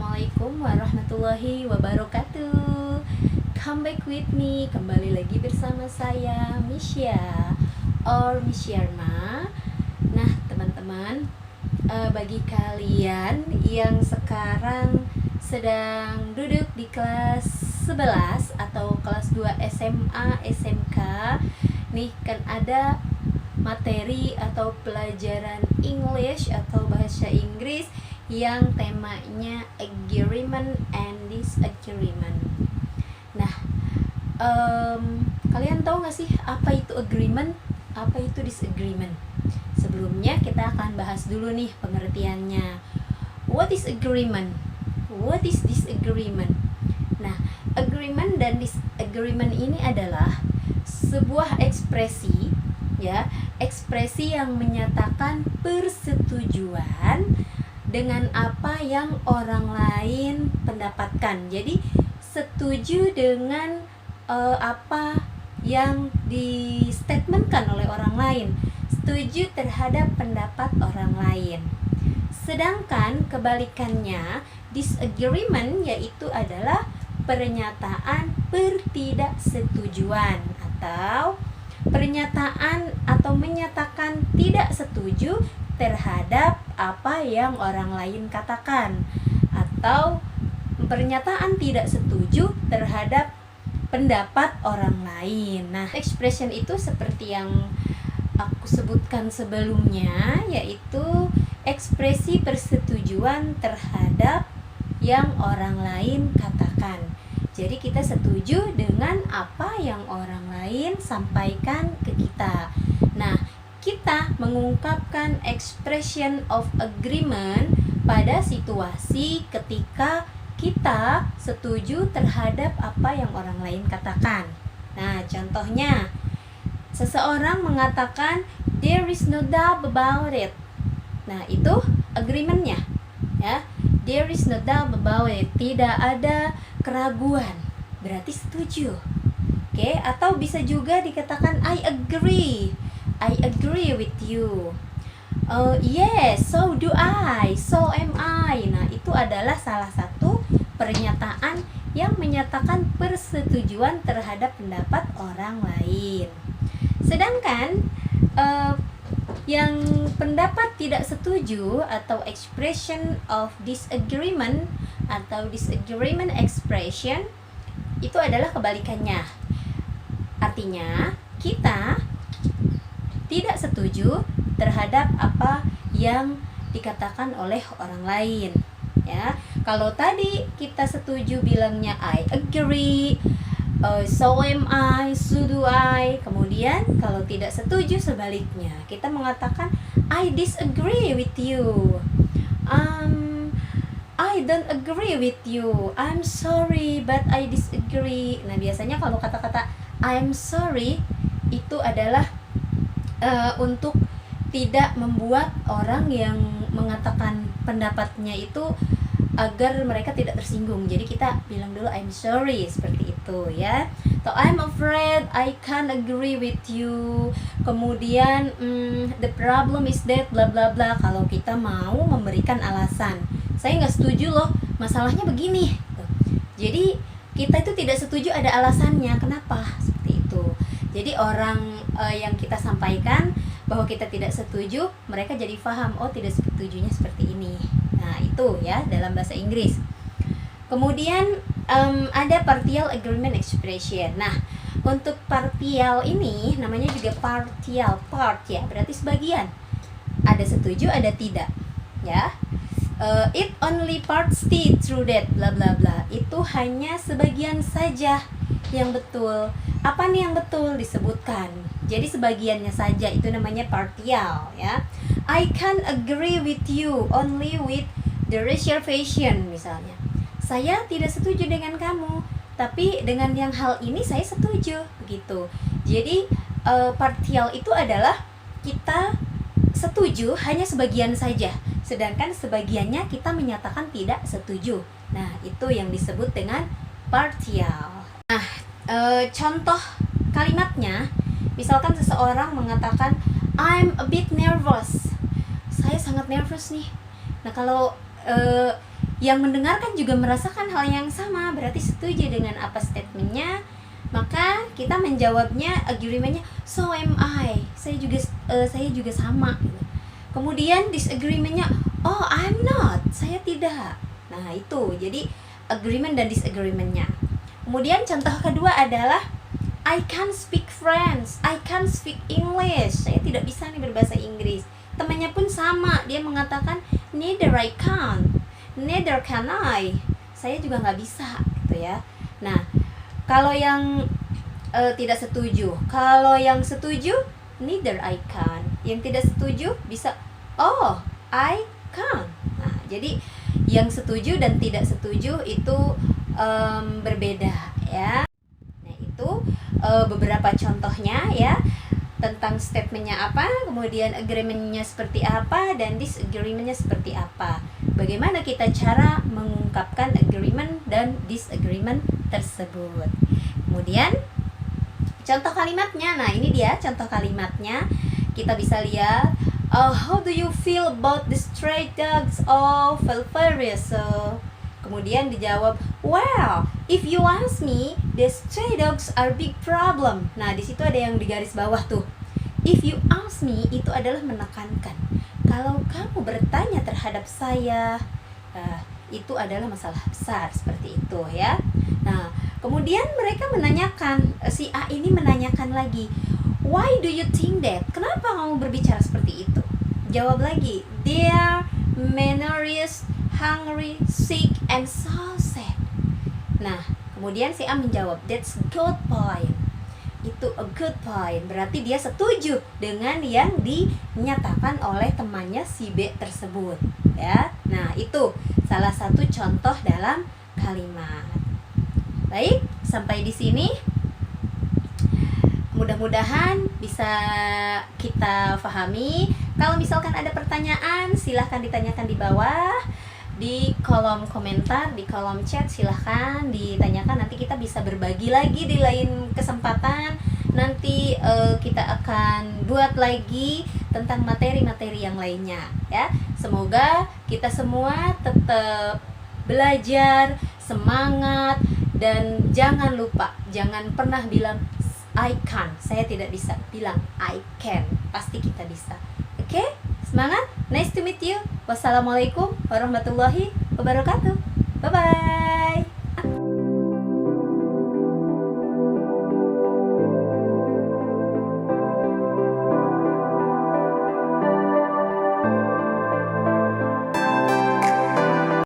Assalamualaikum warahmatullahi wabarakatuh. Come back with me. Kembali lagi bersama saya Misha or Misharma. Nah teman-teman, bagi kalian yang sekarang sedang duduk di kelas 11 atau kelas 2 SMA, SMK, nih kan ada materi atau pelajaran English atau bahasa Inggris yang temanya agreement and disagreement. Nah, kalian tahu gak sih apa itu agreement, apa itu disagreement? Sebelumnya kita akan bahas dulu nih pengertiannya. What is agreement? What is disagreement? Nah, agreement dan disagreement ini adalah sebuah ekspresi, ya, ekspresi yang menyatakan persetujuan dengan apa yang orang lain pendapatkan. Jadi setuju dengan apa yang di-statementkan oleh orang lain, setuju terhadap pendapat orang lain. Sedangkan kebalikannya, disagreement yaitu adalah pernyataan pertidaksetujuan atau pernyataan atau menyatakan tidak setuju terhadap apa yang orang lain katakan, atau pernyataan tidak setuju terhadap pendapat orang lain. Nah, expression itu seperti yang aku sebutkan sebelumnya, yaitu ekspresi persetujuan terhadap yang orang lain katakan. Jadi kita setuju dengan apa yang orang lain sampaikan ke kita. Nah, kita mengungkapkan expression of agreement pada situasi ketika kita setuju terhadap apa yang orang lain katakan. Nah, contohnya, seseorang mengatakan there is no doubt about it. Nah, itu agreementnya, ya. There is no doubt about it. Tidak ada keraguan. Berarti setuju. Oke, atau bisa juga dikatakan I agree. I agree with you. Yes, so do I, so am I. Nah, itu adalah salah satu pernyataan yang menyatakan persetujuan terhadap pendapat orang lain. Sedangkan yang pendapat tidak setuju atau expression of disagreement atau disagreement expression itu adalah kebalikannya. Artinya, kita tidak setuju terhadap apa yang dikatakan oleh orang lain, ya. Kalau tadi kita setuju bilangnya I agree, so am I, so do I. Kemudian kalau tidak setuju sebaliknya, kita mengatakan I disagree with you, I don't agree with you, I'm sorry but I disagree. Nah, biasanya kalau kata-kata I'm sorry itu adalah untuk tidak membuat orang yang mengatakan pendapatnya itu agar mereka tidak tersinggung. Jadi kita bilang dulu I'm sorry, seperti itu, ya. So I'm afraid I can't agree with you. Kemudian the problem is that bla bla bla. Kalau kita mau memberikan alasan, saya nggak setuju loh, masalahnya begini. Jadi kita itu tidak setuju ada alasannya kenapa, seperti itu. Jadi orang yang kita sampaikan bahwa kita tidak setuju, mereka jadi paham, oh tidak setujunya seperti ini. Nah, itu ya dalam bahasa Inggris. Kemudian ada partial agreement expression. Nah, untuk partial ini namanya juga partial, part ya, berarti sebagian. Ada setuju, ada tidak, ya. It only partly true that bla bla bla. Itu hanya sebagian saja yang betul. Apa nih yang betul disebutkan? Jadi sebagiannya saja, itu namanya partial, ya. I can agree with you only with the reservation, misalnya. Saya tidak setuju dengan kamu, tapi dengan yang hal ini saya setuju, begitu. Jadi partial itu adalah kita setuju hanya sebagian saja, sedangkan sebagiannya kita menyatakan tidak setuju. Nah, itu yang disebut dengan partial. Nah, contoh kalimatnya, misalkan seseorang mengatakan I'm a bit nervous. Saya sangat nervous nih. Nah, kalau yang mendengarkan juga merasakan hal yang sama, berarti setuju dengan apa statementnya, maka kita menjawabnya agreementnya so am I, saya juga sama gitu. Kemudian disagreementnya oh I'm not, saya tidak. Nah itu jadi agreement dan disagreementnya. Kemudian contoh kedua adalah I can't speak French, I can't speak English, saya tidak bisa nih berbahasa Inggris. Temannya pun sama, dia mengatakan neither I can, neither can I, saya juga nggak bisa gitu ya. Nah kalau yang tidak setuju, kalau yang setuju neither I can, yang tidak setuju bisa oh I can. Nah jadi yang setuju dan tidak setuju itu berbeda ya. Nah itu beberapa contohnya ya, tentang statementnya apa, kemudian agreementnya seperti apa, dan disagreementnya seperti apa. Bagaimana kita cara mengungkapkan agreement dan disagreement tersebut. Kemudian contoh kalimatnya, nah ini dia contoh kalimatnya. Kita bisa lihat, how do you feel about the stray dogs of Valparaiso? Kemudian dijawab, well, if you ask me, the stray dogs are big problem. Nah, di situ ada yang di garis bawah tuh. If you ask me itu adalah menekankan. Kalau kamu bertanya terhadap saya, itu adalah masalah besar seperti itu ya. Nah, kemudian mereka menanyakan, si A ini menanyakan lagi, why do you think that? Kenapa kamu berbicara seperti itu? Jawab lagi, they are malnourished, hungry, sick, and so sad. Nah, kemudian si A menjawab, that's good point. Itu a good point. Berarti dia setuju dengan yang dinyatakan oleh temannya si B tersebut, ya. Nah, itu salah satu contoh dalam kalimat. Baik, sampai di sini. Mudah-mudahan bisa kita pahami. Kalau misalkan ada pertanyaan, silahkan ditanyakan di bawah, di kolom komentar, di kolom chat, silahkan ditanyakan. Nanti kita bisa berbagi lagi di lain kesempatan. Nanti kita akan buat lagi tentang materi-materi yang lainnya ya. Semoga kita semua tetap belajar, semangat, dan jangan lupa, jangan pernah bilang I can, saya tidak bisa. Bilang I can, pasti kita bisa. Oke, semangat. Nice to meet you. Wassalamualaikum warahmatullahi wabarakatuh. Bye bye.